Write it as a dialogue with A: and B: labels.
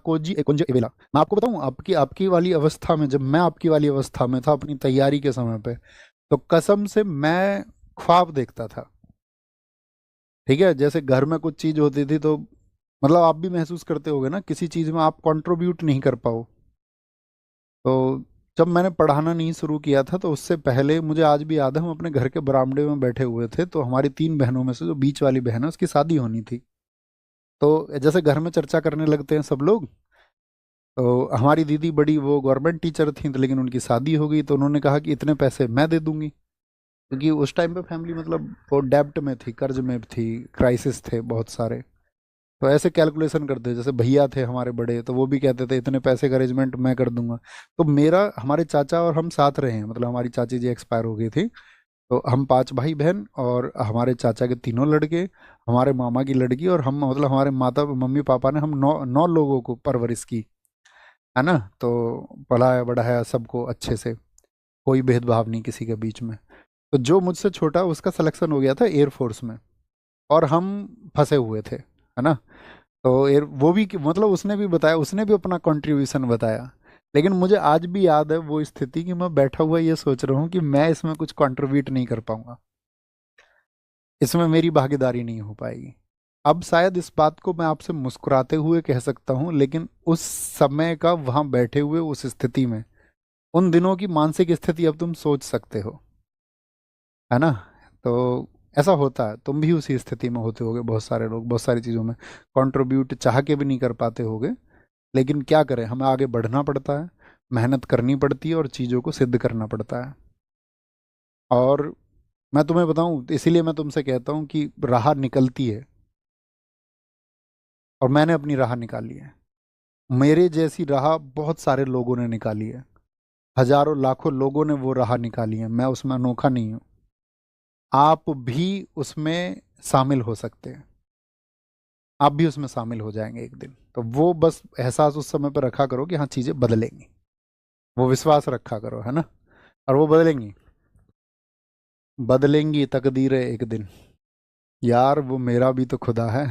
A: नाकोजी एकुंज Iweala. मैं आपको बताऊं, आपकी आपकी वाली अवस्था में, जब मैं आपकी वाली अवस्था में था अपनी तैयारी के समय पे, तो कसम से मैं ख्वाब देखता था। ठीक है, जैसे घर में कुछ चीज होती थी तो मतलब आप भी महसूस करते होगे ना, किसी चीज में आप कंट्रीब्यूट नहीं कर पाओ। तो जब मैंने पढ़ाना नहीं शुरू किया था तो उससे पहले मुझे आज भी याद है, हम अपने घर के बरामदे में बैठे हुए थे, तो हमारी तीन बहनों में से जो बीच वाली बहन है उसकी शादी होनी थी। तो जैसे घर में चर्चा करने लगते हैं सब लोग, तो हमारी दीदी बड़ी वो गवर्नमेंट टीचर थी, तो लेकिन उनकी शादी हो गई, तो उन्होंने कहा कि इतने पैसे मैं दे दूंगी, क्योंकि उस टाइम पे फैमिली मतलब वो डेब्ट में थी, कर्ज में थी, क्राइसिस थे बहुत सारे। तो ऐसे कैलकुलेशन करते, जैसे भैया थे हमारे बड़े, तो वो भी कहते थे इतने पैसे का अरेंजमेंट मैं कर दूंगा। तो मेरा, हमारे चाचा और हम साथ रहे हैं, मतलब हमारी चाची जी एक्सपायर हो गई थी, तो हम पांच भाई बहन और हमारे चाचा के तीनों लड़के, हमारे मामा की लड़की और हम, मतलब हमारे माता मम्मी पापा ने हम नौ नौ लोगों को परवरिश की, है ना। तो पढ़ाया बढ़ाया सबको अच्छे से, कोई भेदभाव नहीं किसी के बीच में। तो जो मुझसे छोटा, उसका सिलेक्शन हो गया था एयरफोर्स में, और हम फंसे हुए थे, है ना। तो एयर वो भी मतलब उसने भी बताया, उसने भी अपना कंट्रीब्यूशन बताया, लेकिन मुझे आज भी याद है वो स्थिति कि मैं बैठा हुआ ये सोच रहा हूँ कि मैं इसमें कुछ कंट्रीब्यूट नहीं कर पाऊंगा, इसमें मेरी भागीदारी नहीं हो पाएगी। अब शायद इस बात को मैं आपसे मुस्कुराते हुए कह सकता हूँ, लेकिन उस समय का वहां बैठे हुए उस स्थिति में, उन दिनों की मानसिक स्थिति अब तुम सोच सकते हो, है ना। तो ऐसा होता है, तुम भी उसी स्थिति में होते होगे, बहुत सारे लोग बहुत सारी चीज़ों में कंट्रीब्यूट चाह के भी नहीं कर पाते होगे, लेकिन क्या करें, हमें आगे बढ़ना पड़ता है, मेहनत करनी पड़ती है और चीज़ों को सिद्ध करना पड़ता है। और मैं तुम्हें बताऊं, इसीलिए मैं तुमसे कहता हूं कि राह निकलती है, और मैंने अपनी राह निकाली है। मेरे जैसी राह बहुत सारे लोगों ने निकाली है, हजारों लाखों लोगों ने वो राह निकाली है, मैं उसमें अनोखा नहीं हूं। आप भी उसमें शामिल हो सकते हैं, आप भी उसमें शामिल हो जाएंगे एक दिन। तो वो बस एहसास उस समय पर रखा करो कि हाँ चीज़ें बदलेंगी, वो विश्वास रखा करो, है ना। और वो बदलेंगी, बदलेंगी तकदीरें एक दिन। यार वो मेरा भी तो खुदा है।